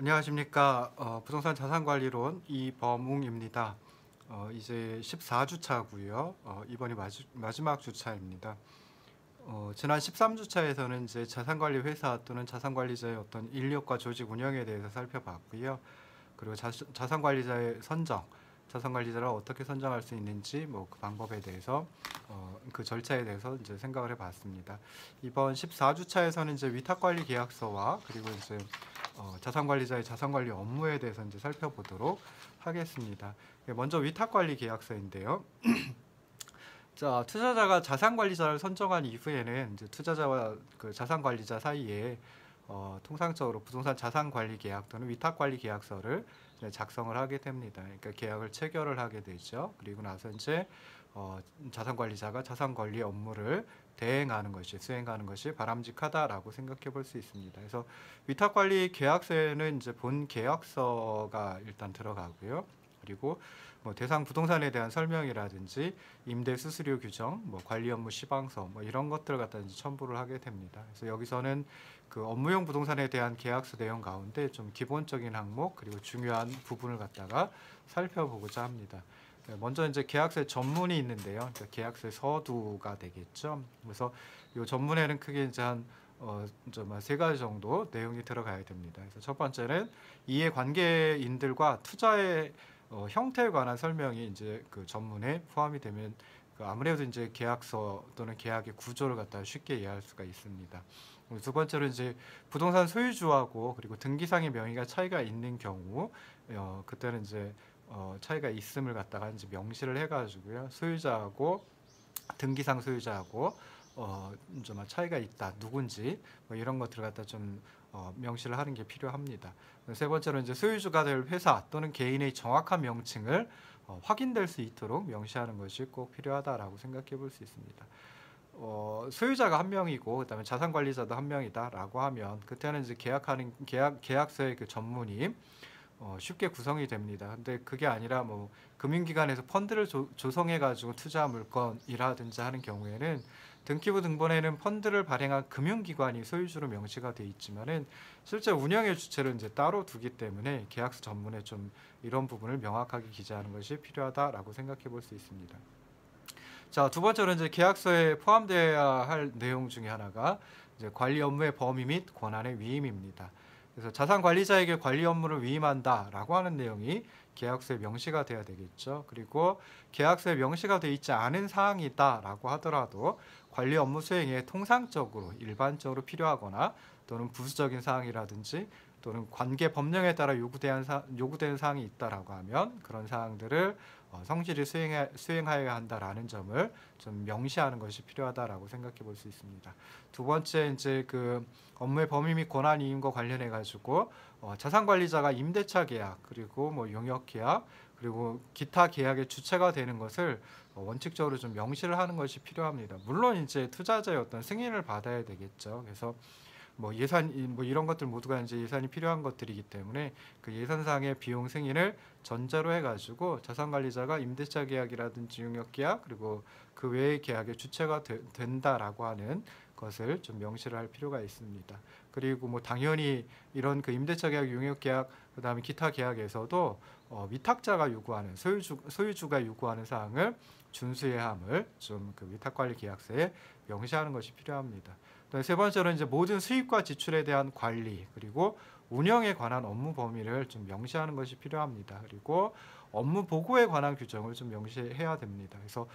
안녕하십니까. 부동산 자산관리론 이범웅입니다. 이제 14주차고요. 이번이 마지막 주차입니다. 지난 13주차에서는 이제 자산관리 회사 또는 자산관리자의 어떤 인력과 조직 운영에 대해서 살펴봤고요. 그리고 자산관리자의 선정, 자산관리자를 어떻게 선정할 수 있는지 그 방법에 대해서 그 절차에 대해서 이제 생각을 해봤습니다. 이번 14주차에서는 이제 위탁관리 계약서와 그리고 이제 자산관리자의 자산관리 업무에 대해서 이제 살펴보도록 하겠습니다. 먼저 위탁관리 계약서인데요. 자, 투자자가 자산관리자를 선정한 이후에는 이제 투자자와 그 자산관리자 사이에 통상적으로 부동산 자산관리 계약 또는 위탁관리 계약서를 작성을 하게 됩니다. 그러니까 계약을 체결을 하게 되죠. 그리고 나서 이제 자산관리자가 자산관리 업무를 수행하는 것이 바람직하다라고 생각해 볼 수 있습니다. 그래서 위탁관리 계약서에는 이제 본 계약서가 일단 들어가고요. 그리고 대상 부동산에 대한 설명이라든지 임대 수수료 규정, 관리 업무 시방서 이런 것들을 갖다 이제 첨부를 하게 됩니다. 그래서 여기서는 그 업무용 부동산에 대한 계약서 내용 가운데 좀 기본적인 항목 그리고 중요한 부분을 갖다가 살펴보고자 합니다. 먼저 이제 계약서의 전문이 있는데요. 그러니까 계약서의 서두가 되겠죠. 그래서 이 전문에는 크게 이제 한 세 가지 정도 내용이 들어가야 됩니다. 그래서 첫 번째는 이해관계인들과 투자의 형태에 관한 설명이 이제 그 전문에 포함이 되면 아무래도 이제 계약서 또는 계약의 구조를 갖다 쉽게 이해할 수가 있습니다. 두 번째로 이제 부동산 소유주하고 그리고 등기상의 명의가 차이가 있는 경우 그때는 이제 차이가 있음을 갖다가 이제 명시를 해가지고요. 소유자하고 등기상 소유자하고 좀 차이가 있다 누군지 이런 것들을 갖다 좀 명시를 하는 게 필요합니다. 세 번째로 이제 소유주가 될 회사 또는 개인의 정확한 명칭을 확인될 수 있도록 명시하는 것이 꼭 필요하다라고 생각해 볼 수 있습니다. 소유자가 한 명이고 그다음에 자산관리자도 한 명이다라고 하면 그때는 이제 계약서의 그 전문이 쉽게 구성이 됩니다. 근데 그게 아니라 금융기관에서 펀드를 조성해 가지고 투자 물건이라든지 하는 경우에는 등기부 등본에는 펀드를 발행한 금융기관이 소유주로 명시가 돼 있지만은 실제 운영의 주체를 이제 따로 두기 때문에 계약서 전문에 좀 이런 부분을 명확하게 기재하는 것이 필요하다라고 생각해 볼 수 있습니다. 자, 두 번째로 이제 계약서에 포함되어야 할 내용 중에 하나가 이제 관리 업무의 범위 및 권한의 위임입니다. 그래서 자산관리자에게 관리 업무를 위임한다라고 하는 내용이 계약서에 명시가 돼야 되겠죠. 그리고 계약서에 명시가 돼 있지 않은 사항이다라고 하더라도 관리 업무 수행에 통상적으로 일반적으로 필요하거나 또는 부수적인 사항이라든지 또는 관계 법령에 따라 요구되는 사항이 있다라고 하면 그런 사항들을 성실히 수행하여야 한다라는 점을 좀 명시하는 것이 필요하다라고 생각해 볼 수 있습니다. 두 번째 이제 그 업무의 범위 및 권한 이임과 관련해 가지고 자산관리자가 임대차 계약 그리고 용역 계약 그리고 기타 계약의 주체가 되는 것을 원칙적으로 좀 명시를 하는 것이 필요합니다. 물론 이제 투자자의 어떤 승인을 받아야 되겠죠. 그래서 예산 이런 것들 모두가 이제 예산이 필요한 것들이기 때문에 그 예산상의 비용 승인을 전제로 해가지고 자산관리자가 임대차 계약이라든지 용역 계약 그리고 그 외의 계약의 주체가 된다라고 하는 것을 좀 명시를 할 필요가 있습니다. 그리고 당연히 이런 그 임대차 계약, 용역 계약, 그다음에 기타 계약에서도 위탁자가 요구하는 소유주가 요구하는 사항을 준수해야 함을 좀 그 위탁관리 계약서에 명시하는 것이 필요합니다. 세 번째로 이제 모든 수입과 지출에 대한 관리 그리고 운영에 관한 업무 범위를 좀 명시하는 것이 필요합니다. 그리고 업무 보고에 관한 규정을 좀 명시해야 됩니다. 그래서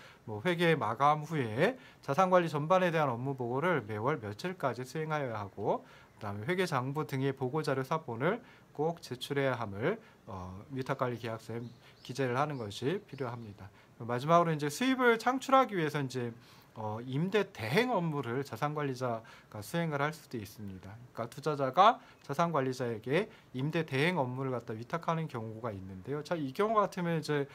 회계 마감 후에 자산관리 전반에 대한 업무 보고를 매월 며칠까지 수행하여야 하고 그다음에 회계장부 등의 보고자료 사본을 꼭 제출해야 함을 위탁관리 계약서에 기재를 하는 것이 필요합니다. 마지막으로 이제 수입을 창출하기 위해서 이제 임대 대행 업무를 자산관리자가 수행을 할 수도 있습니다. 그러니까 투자자가 자산관리자에게 임대 대행 업무를 갖다 위탁하는 경우가 있는데요. 자, 이 경우 같으면 이제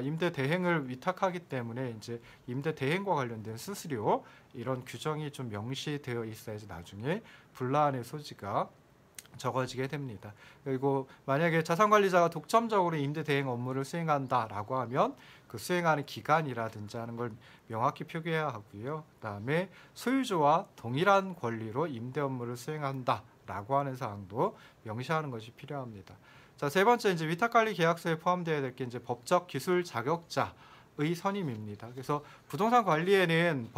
임대 대행을 위탁하기 때문에 이제 임대 대행과 관련된 수수료 이런 규정이 좀 명시되어 있어야지 나중에 분란의 소지가 적어지게 됩니다. 그리고 만약에 자산관리자가 독점적으로 임대 대행 업무를 수행한다라고 하면 그 수행하는 기간이라든지 하는 걸 명확히 표기해야 하고요. 그다음에 소유주와 동일한 권리로 임대 업무를 수행한다 라고 하는 사항도 명시하는 것이 필요합니다. 자, 세 번째 이제 위탁관리계약서에 포함되어야 될 게 이제 법적 기술 자격자의 선임입니다. 그래서 부동산 관리에는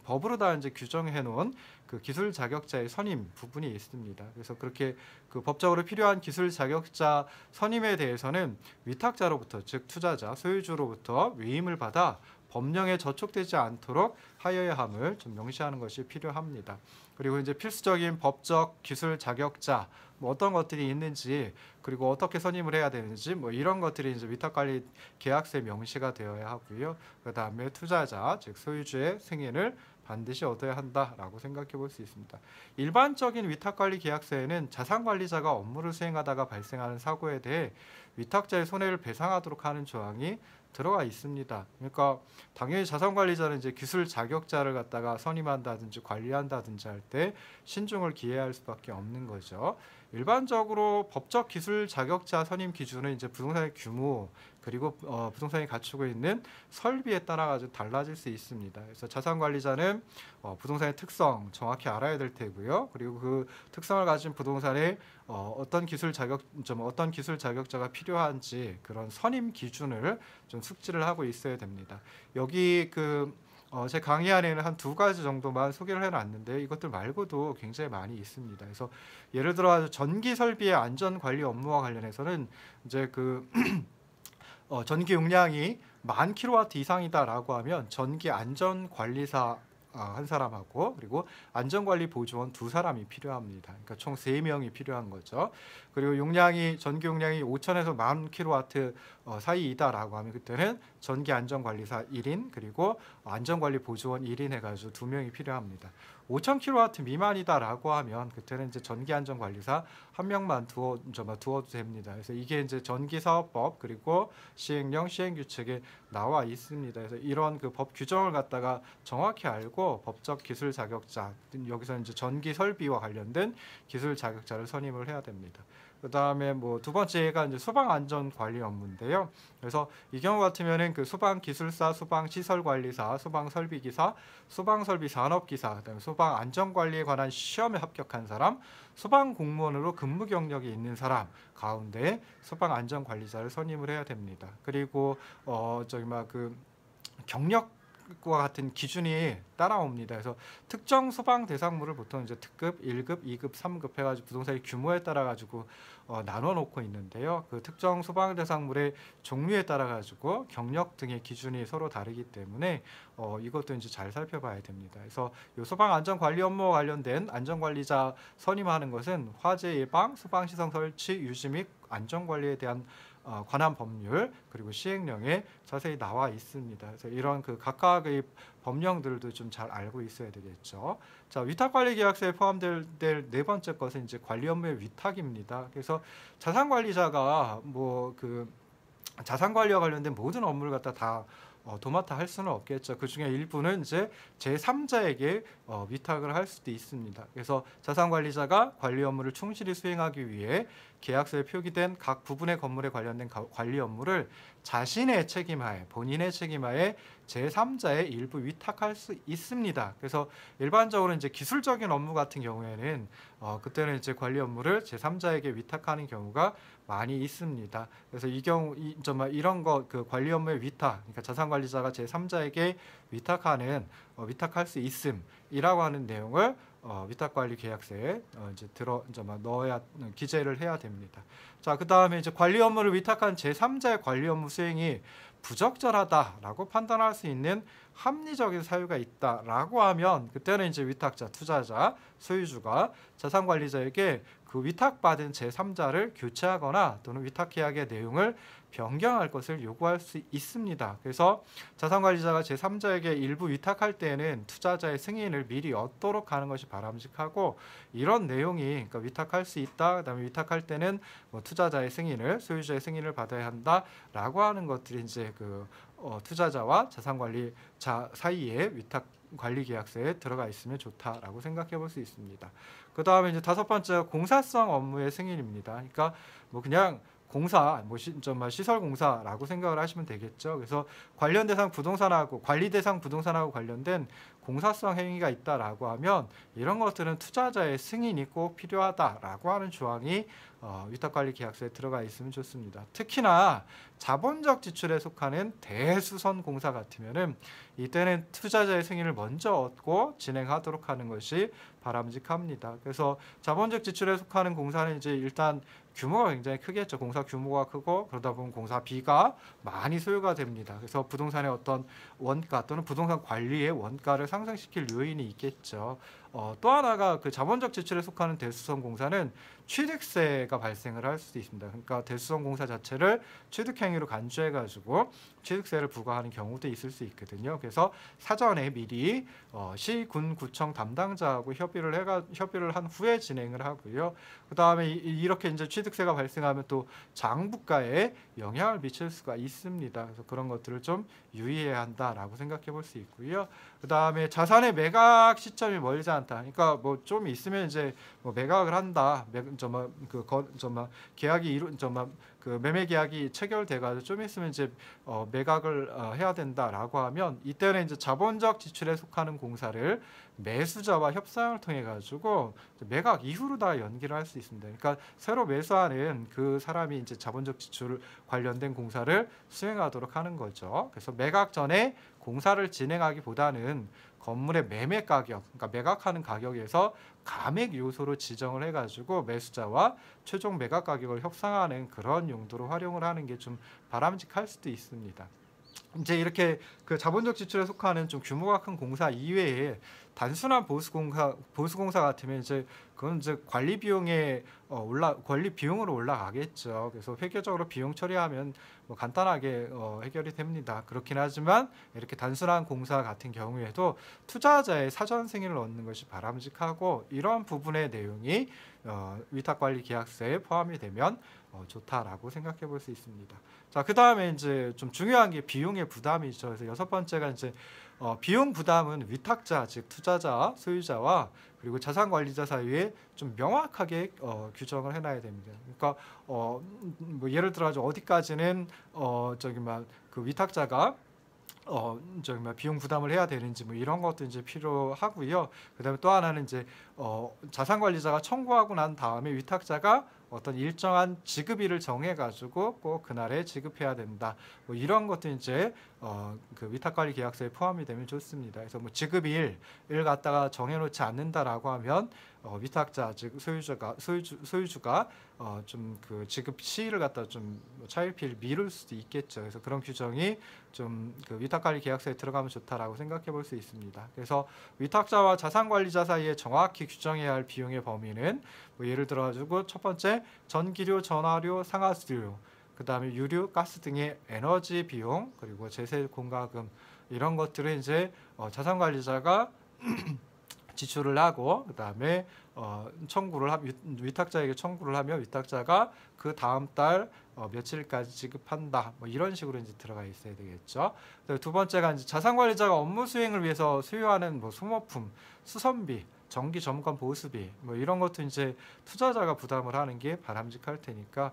법으로 다 이제 규정해 놓은 그 기술 자격자의 선임 부분이 있습니다. 그래서 그렇게 그 법적으로 필요한 기술 자격자 선임에 대해서는 위탁자로부터, 즉 투자자, 소유주로부터 위임을 받아 법령에 저촉되지 않도록 하여야 함을 좀 명시하는 것이 필요합니다. 그리고 이제 필수적인 법적 기술 자격자 뭐 어떤 것들이 있는지, 그리고 어떻게 선임을 해야 되는지 뭐 이런 것들이 이제 위탁관리 계약서에 명시가 되어야 하고요. 그다음에 투자자, 즉 소유주의 승인을 반드시 얻어야 한다라고 생각해 볼 수 있습니다. 일반적인 위탁관리 계약서에는 자산관리자가 업무를 수행하다가 발생하는 사고에 대해 위탁자의 손해를 배상하도록 하는 조항이 들어가 있습니다. 그러니까 당연히 자산관리자는 이제 기술 자격자를 갖다가 선임한다든지 관리한다든지 할 때 신중을 기해할 수밖에 없는 거죠. 일반적으로 법적 기술 자격자 선임 기준은 이제 부동산의 규모, 그리고 부동산이 갖추고 있는 설비에 따라 가지고 달라질 수 있습니다. 그래서 자산관리자는 부동산의 특성 정확히 알아야 될 테고요. 그리고 그 특성을 가진 부동산에 어떤 기술 자격자가 필요한지 그런 선임 기준을 좀 숙지를 하고 있어야 됩니다. 여기 제 강의 안에는 한 2가지 정도만 소개를 해놨는데 이것들 말고도 굉장히 많이 있습니다. 그래서 예를 들어 전기 설비의 안전 관리 업무와 관련해서는 이제 전기 용량이 10,000kW 이상이다라고 하면 전기 안전관리사 한 사람하고, 그리고 안전관리 보조원 2사람이 필요합니다. 그러니까 총 3명이 필요한 거죠. 그리고 전기 용량이 5,000에서 10,000kW 사이이다라고 하면 그때는 전기 안전관리사 1인, 그리고 안전관리 보조원 1인 해가지고 2명이 필요합니다. 5,000kW 미만이다라고 하면 그때는 이제 전기안전관리사 1명만 두어도 됩니다. 그래서 이게 이제 전기사업법 그리고 시행령 시행규칙에 나와 있습니다. 그래서 이런 그 법 규정을 갖다가 정확히 알고 법적 기술 자격자, 여기서 이제 전기 설비와 관련된 기술 자격자를 선임을 해야 됩니다. 그 다음에 뭐 2번째가 이제 소방 안전 관리 업무인데요. 그래서 이 경우 같으면은 그 소방 기술사, 소방 시설 관리사, 소방 설비 기사, 소방 설비 산업 기사, 그다음에 소방 안전 관리에 관한 시험에 합격한 사람, 소방 공무원으로 근무 경력이 있는 사람 가운데 소방 안전 관리자를 선임을 해야 됩니다. 그리고 경력과 같은 기준이 따라옵니다. 그래서 특정 소방 대상물을 보통 이제 특급, 1급, 2급, 3급 해가지고 부동산의 규모에 따라 가지고 나눠 놓고 있는데요. 그 특정 소방 대상물의 종류에 따라 가지고 경력 등의 기준이 서로 다르기 때문에 이것도 이제 잘 살펴봐야 됩니다. 그래서 이 소방 안전 관리 업무와 관련된 안전관리자 선임하는 것은 화재 예방, 소방 시설 설치, 유지 및 안전 관리에 대한 관한 법률 그리고 시행령에 자세히 나와 있습니다. 그래서 이런 그 각각의 법령들도 좀 잘 알고 있어야 되겠죠. 자, 위탁관리계약서에 포함될 4번째 것은 이제 관리 업무의 위탁입니다. 그래서 자산관리자가 자산관리와 관련된 모든 업무를 갖다 다 도맡아 할 수는 없겠죠. 그 중에 일부는 이제 제3자에게 위탁을 할 수도 있습니다. 그래서 자산관리자가 관리 업무를 충실히 수행하기 위해 계약서에 표기된 각 부분의 건물에 관련된 관리 업무를 자신의 책임하에, 본인의 책임하에 제3자에 일부 위탁할 수 있습니다. 그래서 일반적으로 이제 기술적인 업무 같은 경우에는 그때는 이제 관리 업무를 제3자에게 위탁하는 경우가 많이 있습니다. 그래서 이런 그 관리 업무의 위탁, 그러니까 자산관리자가 제3자에게 위탁할 수 있음이라고 하는 내용을 위탁관리 계약서에 넣어야 기재를 해야 됩니다. 자, 그 다음에 이제 관리 업무를 위탁한 제3자의 관리 업무 수행이 부적절하다라고 판단할 수 있는 합리적인 사유가 있다라고 하면 그때는 이제 위탁자, 투자자, 소유주가 자산관리자에게 그 위탁받은 제3자를 교체하거나 또는 위탁계약의 내용을 변경할 것을 요구할 수 있습니다. 그래서 자산관리자가 제3자에게 일부 위탁할 때에는 투자자의 승인을 미리 얻도록 하는 것이 바람직하고, 이런 내용이 그러니까 위탁할 수 있다, 그다음에 위탁할 때는 투자자의 승인을, 소유자의 승인을 받아야 한다라고 하는 것들이 이제 투자자와 자산관리자 사이에 위탁 관리 계약서에 들어가 있으면 좋다라고 생각해 볼 수 있습니다. 그 다음에 이제 5번째가 공사성 업무의 승인입니다. 그러니까 그냥 공사, 시설 공사라고 생각을 하시면 되겠죠. 그래서 관련 대상 부동산하고 관리 대상 부동산하고 관련된 공사성 행위가 있다라고 하면 이런 것들은 투자자의 승인이 꼭 필요하다라고 하는 조항이 위탁관리계약서에 들어가 있으면 좋습니다. 특히나 자본적 지출에 속하는 대수선 공사 같으면은 이때는 투자자의 승인을 먼저 얻고 진행하도록 하는 것이 바람직합니다. 그래서 자본적 지출에 속하는 공사는 이제 일단 규모가 굉장히 크겠죠. 공사 규모가 크고 그러다 보면 공사비가 많이 소요가 됩니다. 그래서 부동산의 어떤 원가 또는 부동산 관리의 원가를 상승시킬 요인이 있겠죠. 또 하나가 그 자본적 지출에 속하는 대수선 공사는 취득세가 발생을 할 수도 있습니다. 그러니까 대수선 공사 자체를 취득행위로 간주해가지고 취득세를 부과하는 경우도 있을 수 있거든요. 그래서 사전에 미리 시, 군, 구청 담당자하고 협의를 한 후에 진행을 하고요. 그 다음에 이렇게 이제 취득세가 발생하면 또 장부가에 영향을 미칠 수가 있습니다. 그래서 그런 것들을 좀 유의해야 한다라고 생각해 볼 수 있고요. 그 다음에 자산의 매각 시점이 멀지 않다. 그러니까 뭐 좀 있으면 이제 뭐 매각을 한다. 계약이 그 매매 계약이 체결돼가지고 좀 있으면 이제 매각을 해야 된다라고 하면 이때는 이제 자본적 지출에 속하는 공사를 매수자와 협상을 통해 가지고 매각 이후로 다 연기를 할 수 있습니다. 그러니까 새로 매수하는 그 사람이 이제 자본적 지출 관련된 공사를 수행하도록 하는 거죠. 그래서 매각 전에 공사를 진행하기보다는 건물의 매매 가격, 그러니까 매각하는 가격에서 감액 요소로 지정을 해가지고 매수자와 최종 매각 가격을 협상하는 그런 용도로 활용을 하는 게 좀 바람직할 수도 있습니다. 이제 이렇게 그 자본적 지출에 속하는 좀 규모가 큰 공사 이외에 단순한 보수공사 같으면 이제 그건 이제 관리 비용으로 올라가겠죠. 그래서 회계적으로 비용 처리하면 뭐 간단하게 해결이 됩니다. 그렇긴 하지만 이렇게 단순한 공사 같은 경우에도 투자자의 사전 승인을 얻는 것이 바람직하고 이런 부분의 내용이 위탁관리계약서에 포함이 되면 좋다라고 생각해 볼 수 있습니다. 자, 그 다음에 이제 좀 중요한 게 비용의 부담이죠. 그래서 여섯 번째가 이제 비용 부담은 위탁자, 즉 투자자, 소유자와 그리고 자산관리자 사이에 좀 명확하게 규정을 해놔야 됩니다. 그러니까 뭐 예를 들어 어디까지는 그 위탁자가 비용 부담을 해야 되는지 뭐 이런 것도 이제 필요하고요. 그다음에 또 하나는 이제 자산관리자가 청구하고 난 다음에 위탁자가 어떤 일정한 지급일을 정해가지고 꼭 그날에 지급해야 된다. 뭐 이런 것도 이제 그 위탁관리계약서에 포함이 되면 좋습니다. 그래서 뭐 지급일을 갖다가 정해놓지 않는다라고 하면 위탁자 즉 소유주가 좀 그 지급 시일을 갖다 좀 차일피일 미룰 수도 있겠죠. 그래서 그런 규정이 좀 그 위탁관리계약서에 들어가면 좋다라고 생각해 볼 수 있습니다. 그래서 위탁자와 자산관리자 사이에 정확히 규정해야 할 비용의 범위는 뭐 예를 들어 가지고 첫 번째 전기료, 전화료, 상하수료, 그 다음에 유류, 가스 등의 에너지 비용, 그리고 제세 공과금 이런 것들은 이제 자산관리자가 지출을 하고 그 다음에 위탁자에게 청구를 하면 위탁자가 그 다음 달 며칠까지 지급한다. 뭐 이런 식으로 이제 들어가 있어야 되겠죠. 두 번째가 이제 자산관리자가 업무 수행을 위해서 수요하는 뭐 소모품, 수선비, 정기 점검 보수비 뭐 이런 것도 이제 투자자가 부담을 하는 게 바람직할 테니까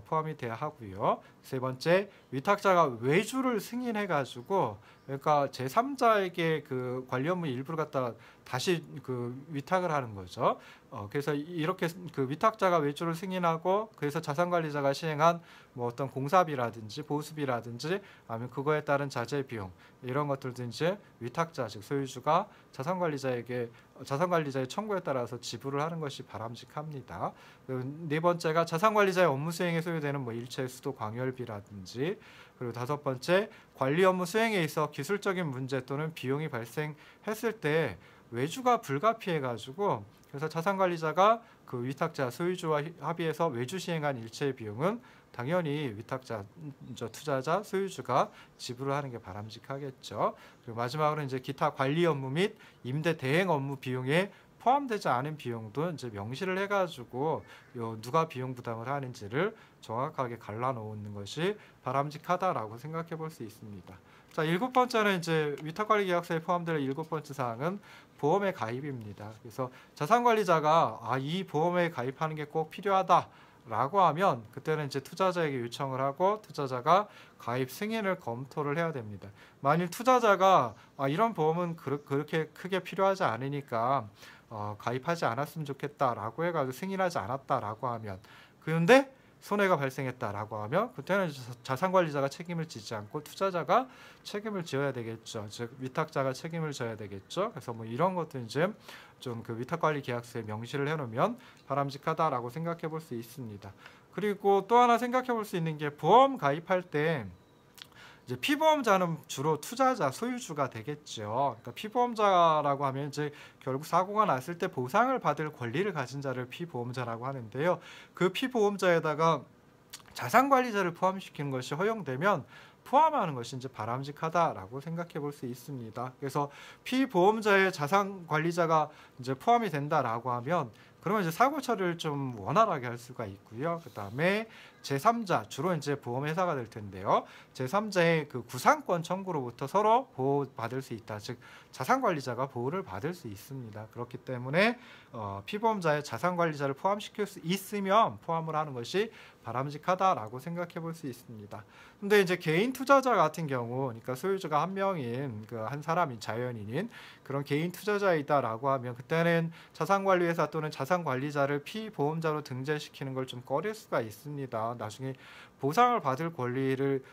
포함이 돼야 하고요. 세 번째, 위탁자가 외주를 승인해 가지고 그러니까 제3자에게 그 관리 업무 일부를 갖다 다시 그 위탁을 하는 거죠. 그래서 이렇게 그 위탁자가 외주를 승인하고 그래서 자산관리자가 시행한 뭐 어떤 공사비라든지 보수비라든지 아니면 그거에 따른 자재 비용 이런 것들도 이제 위탁자 즉 소유주가 자산관리자의 청구에 따라서 지불을 하는 것이 바람직합니다. 네 번째가 자산관리자의 업무 수행에 소요되는 뭐 일체 수도 광열비라든지 그리고 다섯 번째 관리 업무 수행에 있어 기술적인 문제 또는 비용이 발생했을 때 외주가 불가피해 가지고 그래서 자산관리자가 그 위탁자 소유주와 합의해서 외주 시행한 일체의 비용은 당연히 위탁자, 투자자, 소유주가 지불을 하는 게 바람직하겠죠. 그리고 마지막으로 이제 기타 관리 업무 및 임대 대행 업무 비용에 포함되지 않은 비용도 이제 명시를 해가지고 누가 비용 부담을 하는지를 정확하게 갈라놓는 것이 바람직하다라고 생각해 볼 수 있습니다. 자, 일곱 번째는 이제 위탁관리계약서에 포함될 일곱 번째 사항은 보험의 가입입니다. 그래서 자산관리자가 이 보험에 가입하는 게 꼭 필요하다. 라고 하면 그때는 이제 투자자에게 요청을 하고 투자자가 가입 승인을 검토를 해야 됩니다. 만일 투자자가 이런 보험은 그렇게 크게 필요하지 않으니까 가입하지 않았으면 좋겠다라고 해가지고 승인하지 않았다라고 하면, 그런데 손해가 발생했다라고 하면 그때는 자산관리자가 책임을 지지 않고 투자자가 책임을 져야 되겠죠. 즉 위탁자가 책임을 져야 되겠죠. 그래서 뭐 이런 것들 이제 좀 그 위탁관리 계약서에 명시를 해놓으면 바람직하다라고 생각해 볼 수 있습니다. 그리고 또 하나 생각해 볼 수 있는 게, 보험 가입할 때 이제 피보험자는 주로 투자자, 소유주가 되겠죠. 그러니까 피보험자라고 하면 이제 결국 사고가 났을 때 보상을 받을 권리를 가진 자를 피보험자라고 하는데요. 그 피보험자에다가 자산관리자를 포함시키는 것이 허용되면 포함하는 것이 이제 바람직하다라고 생각해 볼 수 있습니다. 그래서 피보험자의 자산관리자가 이제 포함이 된다라고 하면, 그러면 이제 사고 처리를 좀 원활하게 할 수가 있고요. 그다음에 제3자, 주로 이제 보험회사가 될 텐데요. 제3자의 그 구상권 청구로부터 서로 보호받을 수 있다. 즉 자산관리자가 보호를 받을 수 있습니다. 그렇기 때문에 피보험자의 자산관리자를 포함시킬 수 있으면 포함을 하는 것이 바람직하다라고 생각해 볼 수 있습니다. 근데 이제 개인 투자자 같은 경우, 그러니까 소유주가 한 명인 그 한 사람인 자연인인 그런 개인 투자자이다라고 하면 그때는 자산관리회사 또는 자산관리자를 피보험자로 등재시키는 걸 좀 꺼릴 수가 있습니다. 나중에 보상을 받을 권리를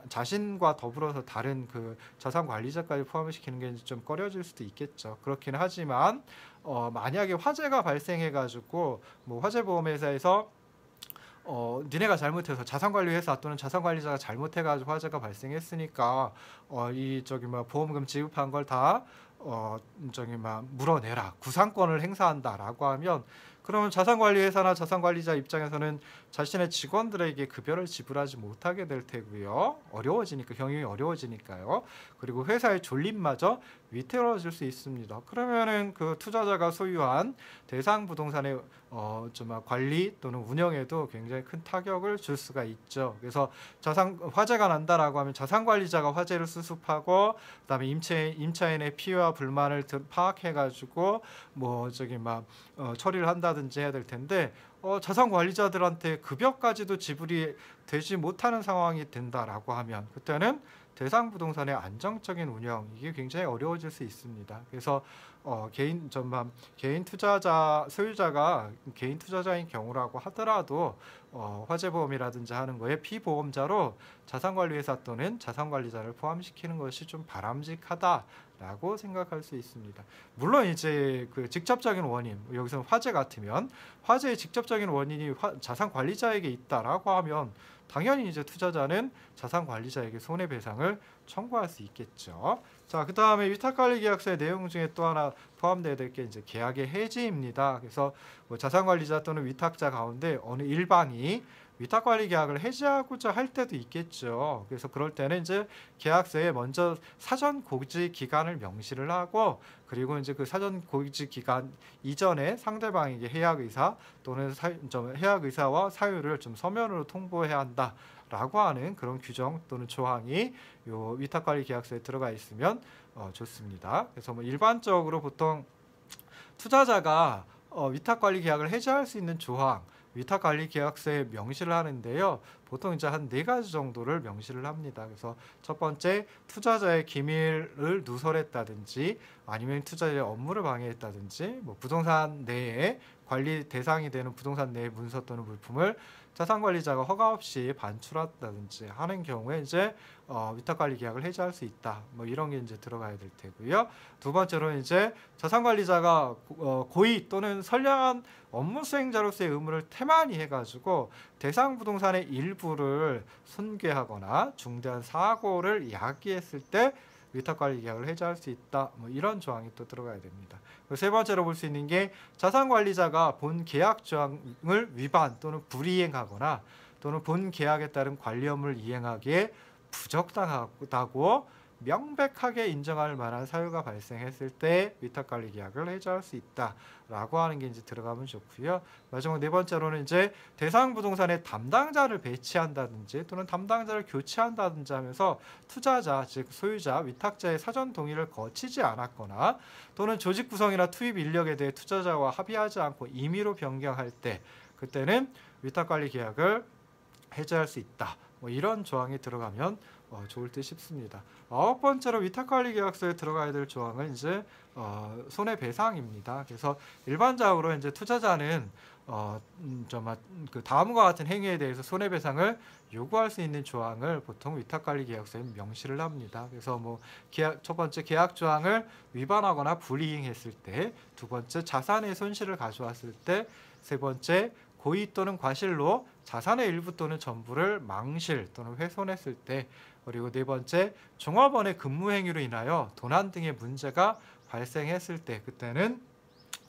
자신과 더불어서 다른 그 자산관리자까지 포함시키는 게 좀 꺼려질 수도 있겠죠. 그렇긴 하지만 만약에 화재가 발생해가지고 뭐 화재보험회사에서 니네가 잘못해서 자산관리회사 또는 자산관리자가 잘못해가지고 화재가 발생했으니까 보험금 지급한 걸 다 물어내라, 구상권을 행사한다라고 하면, 그러면 자산관리회사나 자산관리자 입장에서는 자신의 직원들에게 급여를 지불하지 못하게 될 테고요. 어려워지니까, 경영이 어려워지니까요. 그리고 회사의 존립마저 위태로워질 수 있습니다. 그러면은 그 투자자가 소유한 대상 부동산의 관리 또는 운영에도 굉장히 큰 타격을 줄 수가 있죠. 그래서 화재가 난다라고 하면 자산관리자가 화재를 수습하고, 그다음에 임차인의 피해와 불만을 파악해가지고 처리를 한다든지 해야 될 텐데, 자산관리자들한테 급여까지도 지불이 되지 못하는 상황이 된다라고 하면 그때는 대상 부동산의 안정적인 운영, 이게 굉장히 어려워질 수 있습니다. 그래서 개인 투자자, 소유자가 개인 투자자인 경우라고 하더라도 화재보험이라든지 하는 거에 피보험자로 자산관리회사 또는 자산관리자를 포함시키는 것이 좀 바람직하다라고 생각할 수 있습니다. 물론 이제 그 직접적인 원인, 여기서 화재 같으면 화재의 직접적인 원인이 자산관리자에게 있다라고 하면 당연히 이제 투자자는 자산관리자에게 손해배상을 청구할 수 있겠죠. 자, 그 다음에 위탁관리계약서의 내용 중에 또 하나 포함되어야 될 게 이제 계약의 해지입니다. 그래서 자산관리자 또는 위탁자 가운데 어느 일방이 위탁관리 계약을 해지하고자 할 때도 있겠죠. 그래서 그럴 때는 이제 계약서에 먼저 사전 고지 기간을 명시를 하고, 그리고 이제 그 사전 고지 기간 이전에 상대방에게 해약 의사 또는 해약 의사와 사유를 좀 서면으로 통보해야 한다라고 하는 그런 규정 또는 조항이 요 위탁관리 계약서에 들어가 있으면 좋습니다. 그래서 일반적으로 보통 투자자가 위탁관리 계약을 해지할 수 있는 조항, 위탁관리 계약서에 명시를 하는데요. 보통 이제 한 4가지 정도를 명시를 합니다. 그래서 첫 번째, 투자자의 기밀을 누설했다든지 아니면 투자자의 업무를 방해했다든지, 부동산 내에 관리 대상이 되는 부동산 내의 문서 또는 물품을 자산관리자가 허가 없이 반출한다든지 하는 경우에 이제 위탁관리 계약을 해지할 수 있다. 이런 게 이제 들어가야 될 테고요. 두 번째로는 이제 자산관리자가 고의 또는 선량한 업무 수행자로서의 의무를 태만히 해가지고 대상 부동산의 일부를 손괴하거나 중대한 사고를 야기했을 때 위탁관리 계약을 해지할 수 있다. 이런 조항이 또 들어가야 됩니다. 세 번째로 볼 수 있는 게 자산관리자가 본 계약 조항을 위반 또는 불이행하거나 또는 본 계약에 따른 관리 업무를 이행하기에 부적당하다고 명백하게 인정할 만한 사유가 발생했을 때 위탁관리 계약을 해지할 수 있다라고 하는 게 이제 들어가면 좋고요. 마지막 4번째로는 이제 대상 부동산에 담당자를 배치한다든지 또는 담당자를 교체한다든지 하면서 투자자, 즉 소유자, 위탁자의 사전 동의를 거치지 않았거나 또는 조직 구성이나 투입 인력에 대해 투자자와 합의하지 않고 임의로 변경할 때, 그때는 위탁관리 계약을 해제할 수 있다. 뭐 이런 조항이 들어가면 좋을 듯 싶습니다. 9번째로 위탁관리 계약서에 들어가야 될 조항은 이제 손해배상입니다. 그래서 일반적으로 이제 투자자는 그 다음과 같은 행위에 대해서 손해배상을 요구할 수 있는 조항을 보통 위탁관리 계약서에 명시를 합니다. 그래서 뭐 첫 번째 계약 조항을 위반하거나 불이행했을 때, 두 번째 자산의 손실을 가져왔을 때, 세 번째 고의 또는 과실로 자산의 일부 또는 전부를 망실 또는 훼손했을 때, 그리고 네 번째 종업원의 근무 행위로 인하여 도난 등의 문제가 발생했을 때, 그때는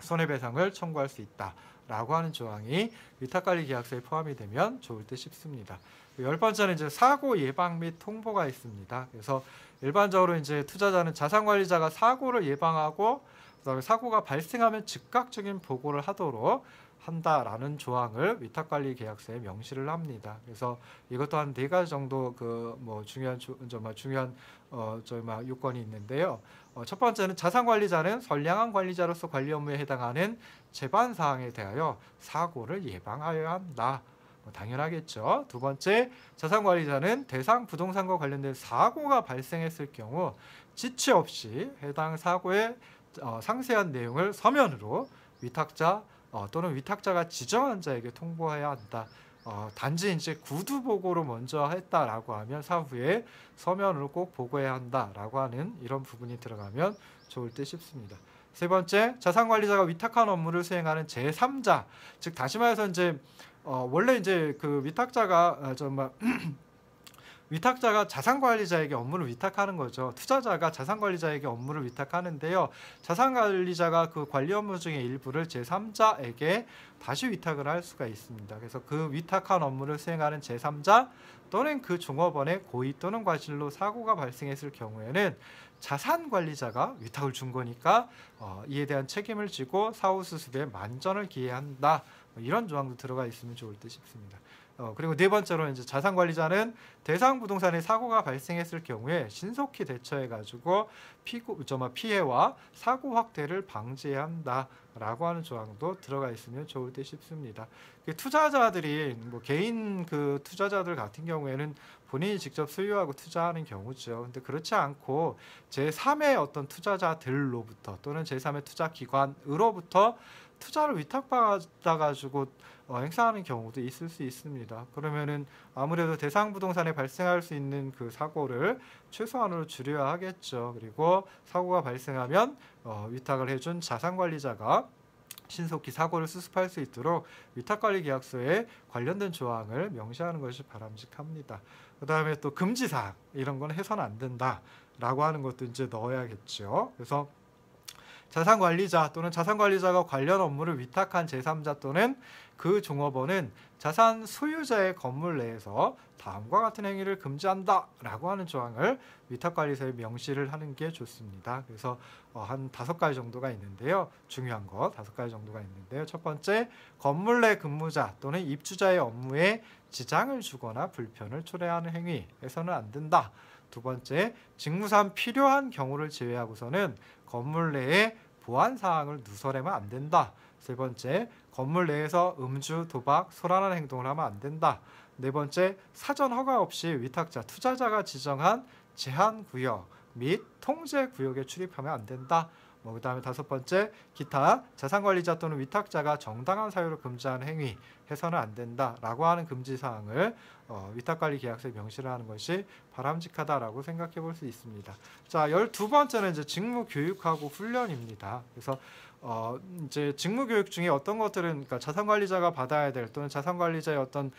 손해배상을 청구할 수 있다라고 하는 조항이 위탁관리 계약서에 포함이 되면 좋을 듯 싶습니다. 10번째는 이제 사고 예방 및 통보가 있습니다. 그래서 일반적으로 이제 투자자는 자산관리자가 사고를 예방하고 그다음에 사고가 발생하면 즉각적인 보고를 하도록 한다라는 조항을 위탁관리 계약서에 명시를 합니다. 그래서 이것도 한 4가지 정도 그 뭐 중요한 요건이 있는데요. 첫 번째는 자산관리자는 선량한 관리자로서 관리 업무에 해당하는 재반 사항에 대하여 사고를 예방하여야 한다. 당연하겠죠. 두 번째, 자산관리자는 대상 부동산과 관련된 사고가 발생했을 경우 지체 없이 해당 사고의 상세한 내용을 서면으로 위탁자 또는 위탁자가 지정한 자에게 통보해야 한다. 단지 이제 구두 보고로 먼저 했다라고 하면 사후에 서면으로 꼭 보고해야 한다라고 하는 이런 부분이 들어가면 좋을 듯 싶습니다. 세 번째, 자산관리자가 위탁한 업무를 수행하는 제3자, 즉 다시 말해서 이제 원래 이제 그 위탁자가 위탁자가 자산관리자에게 업무를 위탁하는 거죠. 투자자가 자산관리자에게 업무를 위탁하는데요. 자산관리자가 그 관리 업무 중에 일부를 제3자에게 다시 위탁을 할 수가 있습니다. 그래서 그 위탁한 업무를 수행하는 제3자 또는 그 종업원의 고의 또는 과실로 사고가 발생했을 경우에는 자산관리자가 위탁을 준 거니까 이에 대한 책임을 지고 사후수습에 만전을 기해한다. 이런 조항도 들어가 있으면 좋을 듯 싶습니다. 그리고 네 번째로 이제 자산관리자는 대상 부동산에 사고가 발생했을 경우에 신속히 대처해가지고 피해와 사고 확대를 방지해야 한다라고 하는 조항도 들어가 있으면 좋을 듯 싶습니다. 투자자들이 뭐 개인 그 투자자들 같은 경우에는 본인이 직접 소유하고 투자하는 경우죠. 근데 그렇지 않고 제3의 어떤 투자자들로부터 또는 제3의 투자기관으로부터 투자를 위탁받아가지고 행사하는 경우도 있을 수 있습니다. 그러면은 아무래도 대상 부동산에 발생할 수 있는 그 사고를 최소한으로 줄여야 하겠죠. 그리고 사고가 발생하면 위탁을 해준 자산관리자가 신속히 사고를 수습할 수 있도록 위탁관리 계약서에 관련된 조항을 명시하는 것이 바람직합니다. 그 다음에 또 금지사항, 이런 건 해서는 안 된다라고 하는 것도 이제 넣어야겠죠. 그래서 자산관리자 또는 자산관리자가 관련 업무를 위탁한 제3자 또는 그 종업원은 자산 소유자의 건물 내에서 다음과 같은 행위를 금지한다라고 하는 조항을 위탁관리서에 명시를 하는 게 좋습니다. 그래서 한 5가지 정도가 있는데요. 중요한 거 5가지 정도가 있는데요. 첫 번째, 건물 내 근무자 또는 입주자의 업무에 지장을 주거나 불편을 초래하는 행위에서는 안 된다. 두 번째, 직무상 필요한 경우를 제외하고서는 건물 내에 보안 사항을 누설하면 안 된다. 세 번째, 건물 내에서 음주, 도박, 소란한 행동을 하면 안 된다. 네 번째, 사전 허가 없이 위탁자, 투자자가 지정한 제한 구역 및 통제 구역에 출입하면 안 된다. 그 다음에 5번째, 기타 자산관리자 또는 위탁자가 정당한 사유로 금지하는 행위 해서는 안 된다라고 하는 금지사항을 위탁관리 계약서에 명시를 하는 것이 바람직하다라고 생각해 볼 수 있습니다. 자, 12번째는 이제 직무교육하고 훈련입니다. 그래서 이제 직무교육 중에 어떤 것들은 그러니까 자산관리자가 받아야 될 또는 자산관리자의 어떤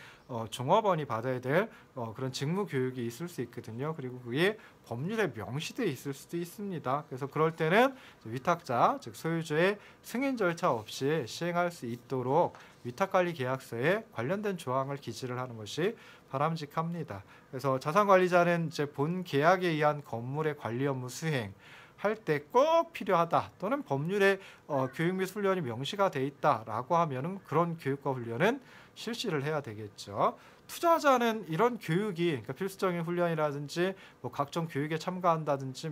종업원이 받아야 될 그런 직무교육이 있을 수 있거든요. 그리고 그게 법률에 명시되어 있을 수도 있습니다. 그래서 그럴 때는 위탁자, 즉 소유주의 승인 절차 없이 시행할 수 있도록 위탁관리 계약서에 관련된 조항을 기재를 하는 것이 바람직합니다. 그래서 자산관리자는 이제 본 계약에 의한 건물의 관리 업무 수행 할 때 꼭 필요하다 또는 법률에 교육 및 훈련이 명시가 돼 있다라고 하면은 그런 교육과 훈련은 실시를 해야 되겠죠. 투자자는 이런 교육이 그러니까 필수적인 훈련이라든지 뭐 각종 교육에 참가한다든지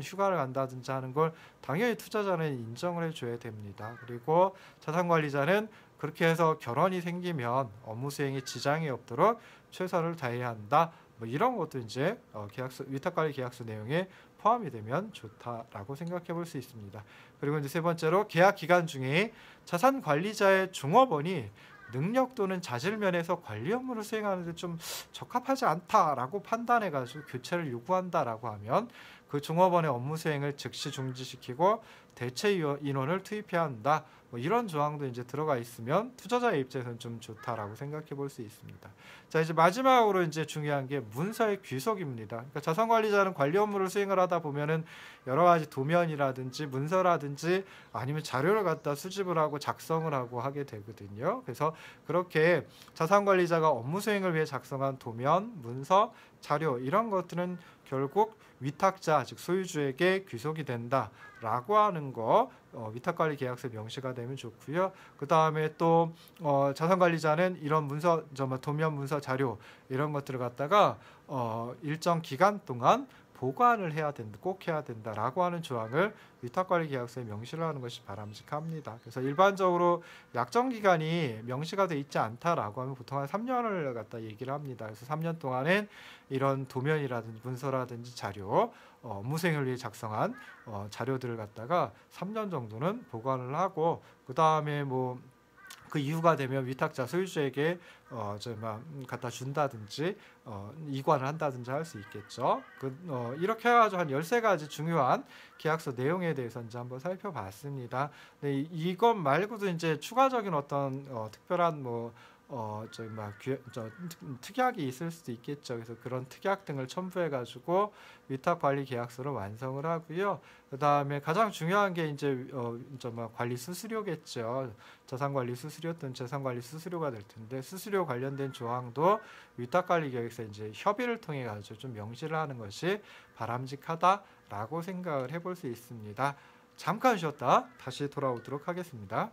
휴가를 간다든지 하는 걸 당연히 투자자는 인정을 해줘야 됩니다. 그리고 자산관리자는 그렇게 해서 결혼이 생기면 업무 수행에 지장이 없도록 최선을 다해야 한다. 뭐 이런 것도 이제 계약서 위탁관리 계약서 내용에 포함이 되면 좋다라고 생각해 볼 수 있습니다. 그리고 이제 세 번째로 계약 기간 중에 자산 관리자의 종업원이 능력 또는 자질 면에서 관리 업무를 수행하는데 좀 적합하지 않다라고 판단해 가지고 교체를 요구한다라고 하면 그 종업원의 업무 수행을 즉시 중지시키고 대체 인원을 투입해야 한다. 뭐 이런 조항도 이제 들어가 있으면 투자자의 입장에서는 좀 좋다라고 생각해 볼 수 있습니다. 자, 이제 마지막으로 이제 중요한 게 문서의 귀속입니다. 그러니까 자산관리자는 관리 업무를 수행을 하다 보면은 여러 가지 도면이라든지 문서라든지 아니면 자료를 갖다 수집을 하고 작성을 하고 하게 되거든요. 그래서 그렇게 자산관리자가 업무 수행을 위해 작성한 도면, 문서, 자료 이런 것들은 결국 위탁자 즉 소유주에게 귀속이 된다라고 하는 거 위탁관리 계약서에 명시가 되면 좋고요. 그 다음에 또 자산관리자는 이런 문서, 도면, 문서, 자료 이런 것들을 갖다가 일정 기간 동안 보관을 해야 된다, 꼭 해야 된다라고 하는 조항을 위탁관리 계약서에 명시를 하는 것이 바람직합니다. 그래서 일반적으로 약정 기간이 명시가 돼 있지 않다라고 하면 보통 한 3년을 갖다 얘기를 합니다. 그래서 3년 동안은 이런 도면이라든지 문서라든지 자료, 업무 수행을 위해 작성한 자료들을 갖다가 3년 정도는 보관을 하고 그 다음에 뭐 그 이후가 되면 위탁자 소유주에게 갖다 준다든지 이관을 한다든지 할 수 있겠죠. 이렇게 해가지고 한 13가지 중요한 계약서 내용에 대해서 이제 한번 살펴봤습니다. 근데 이것 말고도 이제 추가적인 어떤 특별한 특약이 있을 수도 있겠죠. 그래서 그런 특약 등을 첨부해가지고 위탁관리 계약서를 완성을 하고요. 그 다음에 가장 중요한 게 이제 관리 수수료겠죠. 자산관리 수수료 또는 재산관리 수수료가 될 텐데 수수료 관련된 조항도 위탁관리 계약서에 이제 협의를 통해 가지고 좀 명시를 하는 것이 바람직하다라고 생각을 해볼 수 있습니다. 잠깐 쉬었다 다시 돌아오도록 하겠습니다.